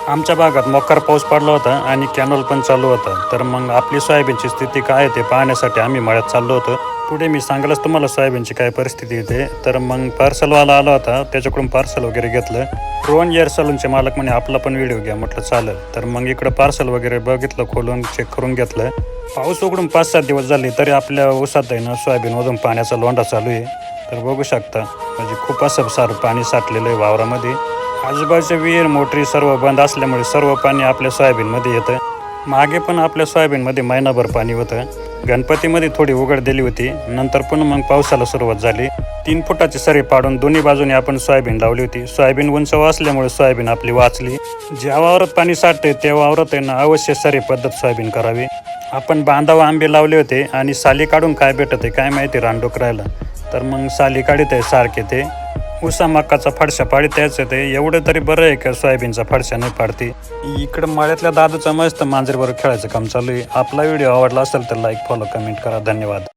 आमच्या भागात मोकार पाऊस पडला होता आणि कॅनॉल पण चालू होता. तर मग आपली सोयाबीनची स्थिती काय आहे ते पाहण्यासाठी आम्ही मळ्यात चाललो होतो. पुढे मी सांगेलच तुम्हाला सोयाबीनची काय परिस्थिती येते. तर मग पार्सलवाला आला होता, त्याच्याकडून पार्सल वगैरे घेतलं. रोहन एअर सलूनचे मालक म्हणे आपला पण व्हिडिओ घ्या. म्हटलं चालेल. तर मग इकडं पार्सल वगैरे बघितलं, खोलून चेक करून घेतलं. पाऊस उघडून 5-7 दिवस झाले तरी आपल्या ऊसात आहे ना सोयाबीनमधून पाण्याचा लोंढा चालू आहे. तर बघू शकता, म्हणजे खूप असं सारं पाणी साठलेलं आहे वावरामध्ये. आजूबाजूचे विहीर मोटरी सर्व बंद असल्यामुळे सर्व पाणी आपल्या सोयाबीनमध्ये येतं. मागे पण आपल्या सोयाबीनमध्ये महिनाभर पाणी होतं. गणपतीमध्ये थोडी उघड दिली होती, नंतर पुन्हा मग पावसाला सुरुवात झाली. 3 फुटाची सरी पाडून दोन्ही बाजूने आपण सोयाबीन लावली होती. सोयाबीन उंच असल्यामुळे सोयाबीन आपली वाचली. ज्या वावरात पाणी साठते त्या वावरात आहे ना अवश्य सरी पद्धत सोयाबीन करावी. आपण बांधाव आंबे लावले होते आणि साली काढून काय भेटत आहे काय माहिती रानडुकरायला. तर मग साली काढीत आहे सारखे ते. ऊसा मक्काचा फडशा पाडीत यायचं ते एवढं तरी बरं आहे का सोयाबीनचा फडशा नाही पाडते. इकडं मळ्यातल्या दादूचा मस्त मांजरीबरोबर खेळायचं काम चालू आहे. आपला व्हिडिओ आवडला असेल तर लाईक फॉलो कमेंट करा. धन्यवाद.